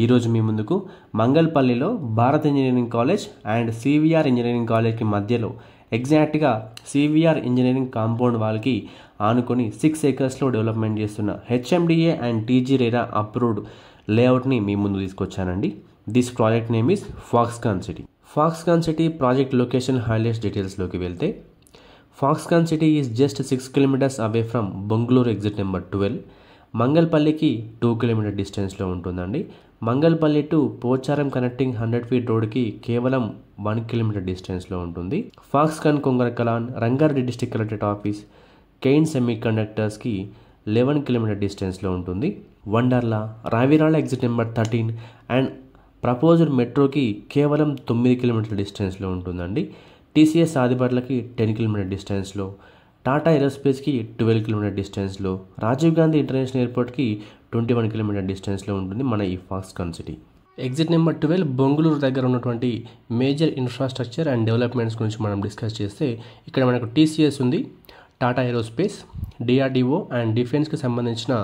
ఈరోజు మీ ముందుకు మంగళపల్లిలో Bharat engineering college and CVR engineering కాలేజ్కి మధ్యలో ఎగ్జాక్ట్గా సివిఆర్ ఇంజనీరింగ్ కాంపౌండ్ వాళ్ళకి ఆనుకొని 6 acresలో డెవలప్మెంట్ చేస్తున్న HMDA and TG RERA approved లేఅవుట్ని మీ ముందు తీసుకొచ్చానండి. This project name is Foxconn city. Foxconn city project location highlights డీటెయిల్స్లోకి వెళ్తే, Foxconn city is just 6 kilometers away from Bengaluru exit number 12. మంగళపల్లికి 2 kilometer డిస్టెన్స్లో ఉంటుందండి. Mangalpalli to Pocharam connecting 100 feet రోడ్కి కేవలం 1 kilometer డిస్టెన్స్లో ఉంటుంది. Foxconn Kongarakalan Rangareddy district collectorate office Kaynes semi కండక్టర్స్కి 11 kilometer డిస్టెన్స్లో ఉంటుంది. Wonderla Raviryal exit number 13 and proposed మెట్రోకి కేవలం 9 kilometer డిస్టెన్స్లో ఉంటుందండి. టీసీఎస్ ఆదిబట్లకి 10 kilometer డిస్టెన్స్లో, టాటా ఏరోస్పేస్కి 12 kilometer డిస్టెన్స్లో, రాజీవ్ గాంధీ ఇంటర్నేషనల్ ఎయిర్పోర్ట్కి 21 kilometer డిస్టెన్స్లో ఉంటుంది మన ఈ Foxconn city. Exit number 12 Bengaluru దగ్గర ఉన్నటువంటి మేజర్ ఇన్ఫ్రాస్ట్రక్చర్ అండ్ డెవలప్మెంట్స్ గురించి మనం డిస్కస్ చేస్తే, ఇక్కడ మనకు టీసీఎస్ ఉంది, టాటా ఏరోస్పేస్, డిఆర్డిఓ అండ్ డిఫెన్స్కి సంబంధించిన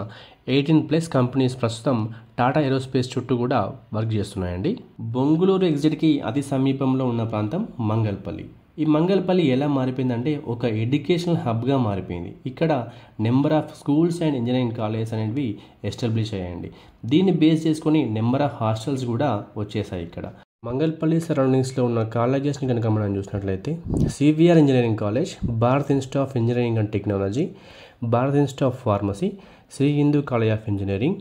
18+ కంపెనీస్ ప్రస్తుతం టాటా ఏరోస్పేస్ చుట్టూ కూడా వర్క్ చేస్తున్నాయండి. బెంగళూరు ఎగ్జిట్కి అతి సమీపంలో ఉన్న ప్రాంతం మంగళపల్లి. ఈ మంగళపల్లి ఎలా మారిపోయిందంటే ఒక ఎడ్యుకేషనల్ హబ్గా మారిపోయింది. ఇక్కడ number of schools and engineering colleges అనేవి ఎస్టాబ్లిష్ అయ్యాయండి. దీన్ని బేస్ చేసుకొని నెంబర్ ఆఫ్ హాస్టల్స్ కూడా వచ్చేసాయి. ఇక్కడ మంగళపల్లి సరౌండింగ్స్లో ఉన్న కాలేజెస్ని కనుక మనం చూసినట్లయితే, CVR engineering college, Bharat institute of engineering and technology, Bharat institute of pharmacy, Shri Hindu college of engineering,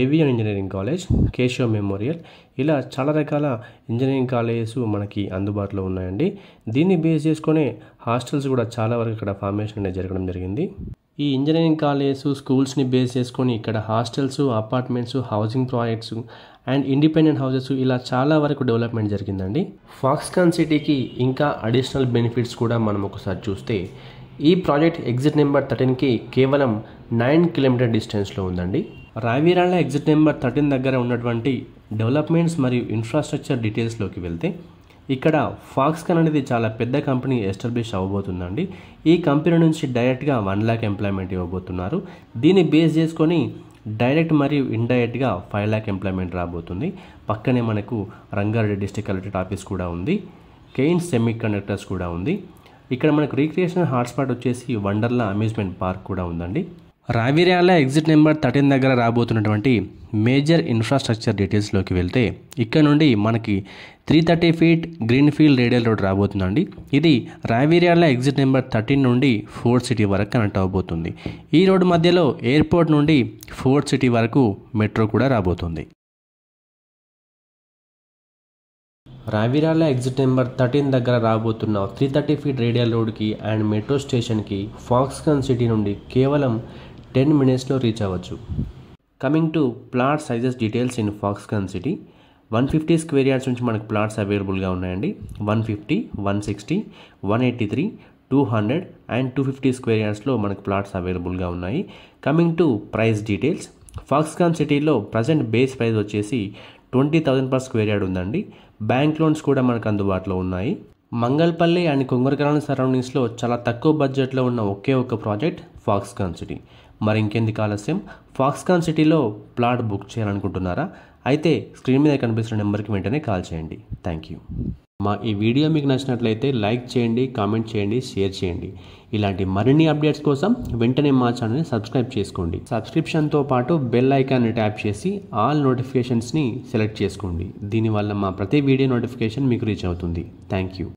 AVN engineering college, Keshav memorial, ఇలా చాలా రకాల ఇంజనీరింగ్ కాలేజెస్ మనకి అందుబాటులో ఉన్నాయండి. దీన్ని బేస్ చేసుకునే హాస్టల్స్ కూడా చాలా వరకు ఇక్కడ ఫార్మేషన్ అనేది జరగడం జరిగింది. ఈ ఇంజనీరింగ్ కాలేజెస్ స్కూల్స్ని బేస్ చేసుకొని ఇక్కడ hostels, apartments, housing projects and independent houses ఇలా చాలా వరకు డెవలప్మెంట్ జరిగిందండి. ఫాక్స్కాన్ సిటీకి ఇంకా అడిషనల్ బెనిఫిట్స్ కూడా మనం ఒకసారి చూస్తే, ఈ ప్రాజెక్ట్ ఎగ్జిట్ నెంబర్ 13కి కేవలం 9 kilometer డిస్టెన్స్లో ఉందండి. రావిరాళ్ళ ఎగ్జిట్ నెంబర్ 13 దగ్గర ఉన్నటువంటి డెవలప్మెంట్స్ మరియు ఇన్ఫ్రాస్ట్రక్చర్ డీటెయిల్స్లోకి వెళ్తే, ఇక్కడ ఫాక్స్కాన్ అనేది చాలా పెద్ద కంపెనీ ఎస్టాబ్లిష్ అవ్వబోతుందండి. ఈ కంపెనీ నుంచి డైరెక్ట్గా 1 lakh ఎంప్లాయ్మెంట్ ఇవ్వబోతున్నారు. దీన్ని బేస్ చేసుకొని డైరెక్ట్ మరియు ఇండైరెక్ట్గా 5 lakh ఎంప్లాయ్మెంట్ రాబోతుంది. పక్కనే మనకు రంగారెడ్డి డిస్ట్రిక్ట్ కలెక్టరేట్ ఆఫీస్ కూడా ఉంది, కెయిన్ సెమీ కండక్టర్స్ కూడా ఉంది. ఇక్కడ మనకు రీక్రియేషనల్ హాట్స్పాట్ వచ్చేసి వండర్లా అమ్యూజ్మెంట్ పార్క్ కూడా ఉందండి. రావిరాల ఎగ్జిట్ నెంబర్ 13 దగ్గర రాబోతున్నటువంటి మేజర్ ఇన్ఫ్రాస్ట్రక్చర్ డీటెయిల్స్లోకి వెళ్తే, ఇక్కడ నుండి మనకి 330 feet green field radial road రాబోతుందండి. ఇది రావిరాల ఎగ్జిట్ నెంబర్ 13 నుండి ఫోర్ట్ సిటీ వరకు కనెక్ట్ అవబోతుంది. ఈ రోడ్డు మధ్యలో ఎయిర్పోర్ట్ నుండి ఫోర్ట్ సిటీ వరకు మెట్రో కూడా రాబోతుంది. రావిరాల ఎగ్జిట్ నెంబర్ 13 దగ్గర రాబోతున్న 330 feet రేడియల్ రోడ్కి అండ్ మెట్రో స్టేషన్కి ఫాక్స్కాన్ సిటీ నుండి కేవలం 10 minutesలో రీచ్ అవ్వచ్చు. Coming to plot sizes details in Foxconn city, 150 square yards నుంచి మనకు ప్లాట్స్ అవైలబుల్గా ఉన్నాయండి. 150, 160, 183, 200 అండ్ 250 square yardsలో మనకు ప్లాట్స్ అవైలబుల్గా ఉన్నాయి. Coming to price details, Foxconn సిటీలో ప్రజెంట్ బేస్ ప్రైస్ వచ్చేసి 20,000 per square yard ఉందండి. బ్యాంక్ లోన్స్ కూడా మనకు అందుబాటులో ఉన్నాయి. మంగళపల్లి అండ్ కొంగరకలాన్ సరౌండింగ్స్లో చాలా తక్కువ బడ్జెట్లో ఉన్న ఒకే ఒక ప్రాజెక్ట్ ఫాక్స్కాన్ సిటీ. మరి ఇంకెందుకు ఆలస్యం, ఫాక్స్కాన్ సిటీలో ప్లాట్ బుక్ చేయాలనుకుంటున్నారా? అయితే స్క్రీన్ మీద కనిపిస్తున్న నెంబర్కి వెంటనే కాల్ చేయండి. Thank you. మా ఈ వీడియో మీకు నచ్చినట్లయితే లైక్ చేయండి, కామెంట్ చేయండి, షేర్ చేయండి. ఇలాంటి మరిన్ని అప్డేట్స్ కోసం వెంటనే మా ఛానల్ని సబ్స్క్రైబ్ చేసుకోండి. సబ్స్క్రిప్షన్తో పాటు బెల్ ఐకాన్ని ట్యాప్ చేసి ఆల్ నోటిఫికేషన్స్ని సెలెక్ట్ చేసుకోండి. దీనివల్ల మా ప్రతి వీడియో నోటిఫికేషన్ మీకు రీచ్ అవుతుంది. Thank you.